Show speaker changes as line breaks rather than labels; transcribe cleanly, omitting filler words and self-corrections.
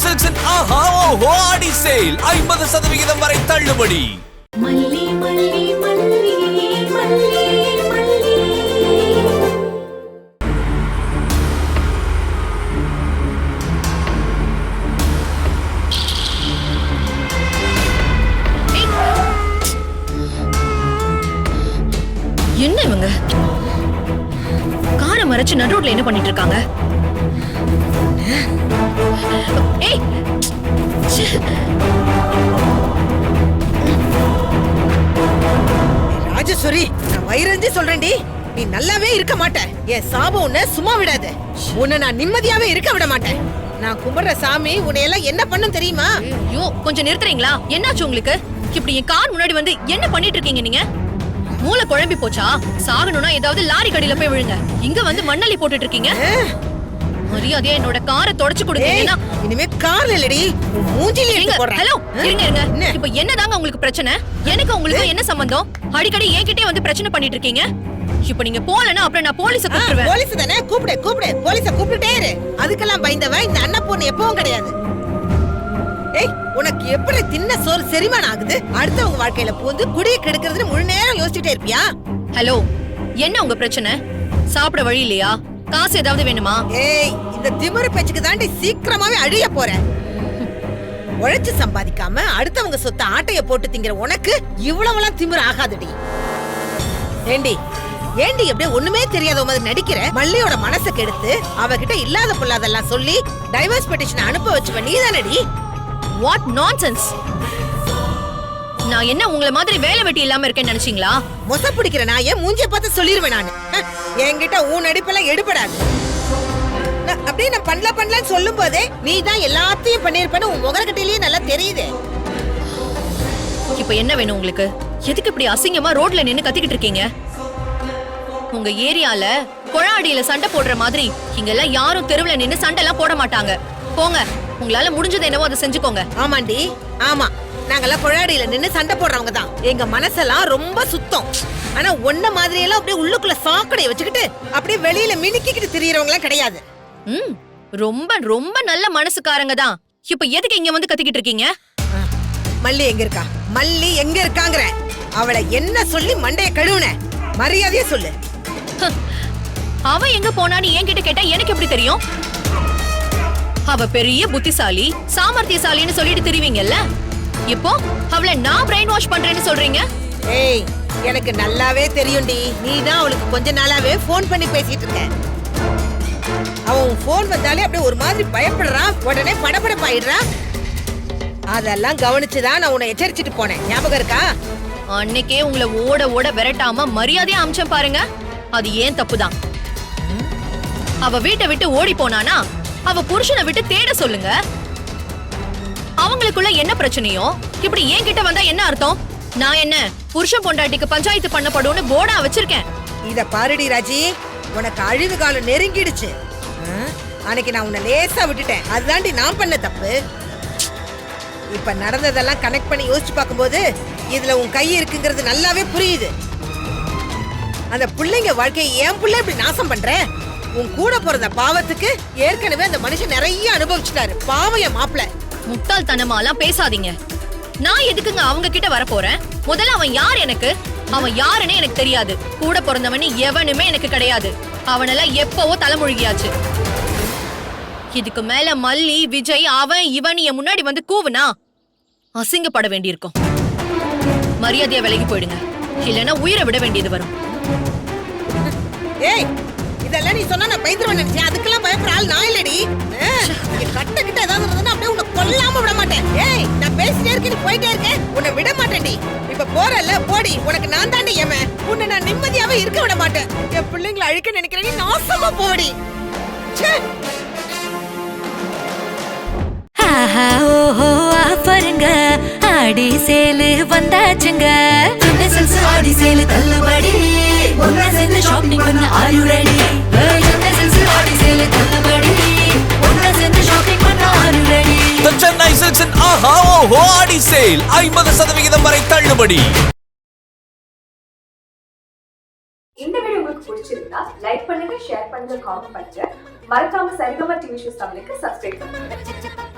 சில்க்ஸின் ஆஹா ஓஹோ ஆடி சேல் 50% வரை தள்ளுபடி.
மல்லி மல்லி மல்லி மல்லி மல்லி.
என்ன இவங்க காரை மறைச்சு நடுரோட்ல என்ன பண்ணிட்டு இருக்காங்க? ஏய்
ராஜேஸ்வரி, நான் வயிறஞ்சி சொல்றேன்டி, நீ நல்லாவே இருக்க மாட்ட. என் சாபம் உன்னை சும்மா விடாது. உன்னை நான் நிம்மதியாவே இருக்க விட மாட்டேன். நான் கும்பிடுற சாமி உன்னை எல்லாம் என்ன பண்ணும் தெரியுமா?
ஐயோ, கொஞ்சம் நிறுத்துறீங்களா? என்னாச்சு உங்களுக்கு? இப்படி என் கார் முன்னாடி வந்து என்ன பண்ணிட்டு இருக்கீங்க நீங்க? மூளை குழம்பி போச்சா? சாகணும்னா ஏதாவது லாரி கடியில போய் விழுங்க. இங்க வந்து மண்ணள்ளி போட்டுட்டு இருக்கீங்க. மரியாதையா என்னோட காரை தொடச்சு கொடுத்தீங்கன்னா
இனிமே கார்ல இல்லடி, மூஞ்சில எடுத்து போடுறேன்.
ஹலோ, இருங்க. இப்போ என்னதாங்க உங்களுக்கு பிரச்சனை? எனக்கு உங்களுக்கு என்ன சம்பந்தம்? அடிக்கடி என்கிட்டே வந்து பிரச்சனை பண்ணிட்டு இருக்கீங்க. இப்போ நீங்க போலனா அப்புறம் நான் போலீஸ கூப்பிடுவேன்.
போலீஸ் தானே? கூப்பிடு. போலீஸ கூப்பிட்டுட்டே இரு. அதுக்கெல்லாம் பயந்தவ இந்த அண்ணன் பொண்ணு எப்பவும் கிடையாது. ஏய், உனக்கு எப்படி தின்ன சோறு செரிமானம் ஆகுது? அடுத்தவங்க வாழ்க்கையில பூந்து குடியை கெடுக்கிறதுன்னு முழு நேரம் யோசிச்சுட்டே இருப்பியா?
ஹலோ, என்ன உங்க பிரச்சனை? சாப்பிட வழி இல்லையா? காசு ஏதாவது வேணுமா?
ஏய், இந்த திமிரு பேச்சுக்கு தாண்டி சீக்கிரமாவே அழிய போற. உழைச்சு சம்பாதிக்காம அடுத்தவங்க சொத்த ஆட்டைய போட்டு திங்கிற உனக்கு இவ்வளவுலாம் திமிரு ஆகாதுடி. ஏண்டி எப்படியே ஒண்ணுமே தெரியாத மாதிரி நடிக்கிற? மல்லியோட மனசை கெடுத்து அவகிட்ட இல்லாத பொல்லாதெல்லாம் சொல்லி டைவர்ஸ் பெட்டிஷன் அனுப்ப வச்சுவ நீதானடி?
What nonsense! நான் என்ன உங்கள மாதிரி வேலை வெட்டி இல்லாம இருக்கேன்னு நினைச்சீங்களா?
மொச பிடிக்கிற நான் ஏன் மூஞ்சிய பார்த்து சொல்லிருவேன் நானு. என்கிட்ட உன் நடிப்பெல்லாம் எடுபடாது. அப்படியே நான் பண்ணலான்னு சொல்லும் போதே நீ தான் எல்லாத்தையும் பண்ணிருப்பேன்னு உன் முகரக்கட்டையிலேயே நல்லா தெரியுது.
இப்ப என்ன வேணும் உங்களுக்கு? எதுக்கு இப்படி அசிங்கமா ரோட்ல நின்னு கத்திக்கிட்டு இருக்கீங்க? உங்க ஏரியால கொழாடியில சண்டை போடுற மாதிரி இங்கெல்லாம் யாரும் தெருவுல நின்னு சண்டை எல்லாம் போட மாட்டாங்க. போங்க, உங்களால முடிஞ்சது என்னவோ அதை செஞ்சுக்கோங்க.
ஆமாண்டி, ஆமா. நாங்கெல்லாம் கொழாடியில நின்னு சண்டை போடுறவங்க தான். எங்க மனசெல்லாம் ரொம்ப சுத்தம். ஆனா ஒன்ன மாதிரி எல்லாம் அப்படியே உள்ளுக்குள்ள சாக்கடையை வச்சுக்கிட்டு அப்படியே வெளியில மினுக்கிட்டு திரியறவங்க எல்லாம் கிடையாது.
ரொம்ப ரொம்ப நல்ல மனசுக்காரங்க தான். இப்ப எதுக்கு இங்க வந்து கத்திக்கிட்டு இருக்கீங்க?
மல்லி எங்க இருக்கா? மல்லி எங்க இருக்காங்கற? அவளை என்ன சொல்லி மண்டைய கழுவுன? மரியாதையா சொல்லு.
அவ எங்க போனான்னு என்கிட்ட கேட்டா எனக்கு எப்படி தெரியும்? அவ பெரிய புத்திசாலி, சாமர்த்தியசாலின்னு சொல்லிட்டு திரிவீங்கல்ல. இப்போ அவளை நான் பிரெயின் வாஷ் பண்றேன்னு சொல்றீங்க?
ஏய், எனக்கு நல்லாவே தெரியும்டி. நீ தான் அவளுக்கு கொஞ்ச நாளாவே போன் பண்ணி பேசிட்டு இருக்க. அவன் போன் வந்தாலே அப்படியே ஒரு மாதிரி பயப்படுறான், உடனே படபடப்பாயிடுறான். அதெல்லாம் கவனிச்சுதான் நான் உன்னை எச்சரிச்சுட்டு போனேன். ஞாபகம் இருக்கா?
அன்னைக்கே உங்களை ஓட ஓட விரட்டாம மரியாதையா அம்சம் பாருங்க. அது ஏன் தப்புதான். அவ வீட்டை விட்டு ஓடி போனானா அவ புருஷனை விட்டு தேட சொல்லுங்க. அவங்களுக்குள்ள என்ன பிரச்சனையோ இப்படி என்கிட்ட வந்தா என்ன அர்த்தம்? நான் என்ன புருஷன் பொண்டாட்டிக்கு பஞ்சாயத்து பண்ணப்படும்னு போர்டா வச்சிருக்கேன்?
இத பாருடி ராஜி, உனக்கு அழிவு காலம் நெருங்கிடுச்சு. அன்னைக்கு நான் உன்னை லேசா விட்டுட்டேன். அதுதாண்டி நான் பண்ண தப்பு. இப்ப நடந்ததெல்லாம் கனெக்ட் பண்ணி யோசிச்சு பார்க்கும்போது இதுல உன் கை இருக்குங்கிறது நல்லாவே புரியுது. அந்த பிள்ளைங்க வாழ்க்கையை என் பிள்ளை இப்படி நாசம் பண்ற? உன் கூட பிறந்த பாவத்துக்கு ஏற்கனவே அந்த மனுஷன் நிறைய அனுபவிச்சுட்டாரு. பாவம் என் மாப்பிள்ள.
முட்டாள்தனமாலாம் பேசாதீங்க. நான் எதுக்குங்க அவங்க கிட்ட வர போறேன்? முதல்ல அவன் யார் எனக்கு? அவன் யாருன்னு எனக்கு தெரியாது. கூட பிறந்தவனு எவனுமே எனக்கு கிடையாது. அவனெல்லாம் எப்பவோ தலைமுழுகியாச்சு. இதுக்கு மேல மல்லி, விஜய், அவன் இவன் என் முன்னாடி வந்து கூவுனா அசிங்கப்பட வேண்டியிருக்கும். மரியாதையா விலகி போயிடுங்க, இல்லைன்னா உயிரை விட வேண்டியது வரும்.
ஏய், இதெல்லாம் நீ சொன்னா நான் பயந்துருவேன் நினைச்சேன். அதுக்கெல்லாம் பயப்படுற ஆள் நான் இல்லடி. கட்ட கிட்ட ஏதாவது இருந்ததுன்னா அப்படியே உன்னை கொல்லாம விட மாட்டேன். ஏய், நான் பேசிட்டே இருக்கேன், நீ போயிட்டே இருக்கேன், உன்னை விட மாட்டேன்டி. இப்ப போறல்ல, போடி. உனக்கு நான் தாண்டி ஏமன். உன்னை நான் நிம்மதியாவே இருக்க விட மாட்டேன். என் பிள்ளைங்களை அழிக்க நினைக்கிறேன், நீ நாசமா போடி.
பாருங்க, ஆடி சேலு வந்தாச்சுங்க. ஆடி சேலு தள்ளுபடி. ஒன்னா சேர்ந்து ஷாப்பிங் பண்ண are you ready? ஆடி சேலு தள்ளுபடி. ஒன்னா சேர்ந்து ஷாப்பிங் பண்ண are you ready?
The Chennai Silks in ஆஹா ஓஹோ ஆடி சேல் 50% வரை தள்ளுபடி.
இந்த வீடியோ உங்களுக்கு பிடிச்சிருந்தா லைக் பண்ணுங்க, ஷேர் பண்ணுங்க, காமெண்ட் பண்ணுங்க. மறக்காம சரிகமா டிவி ஷோஸ் தமிழுக்கு சப்ஸ்கிரைப் பண்ணுங்க.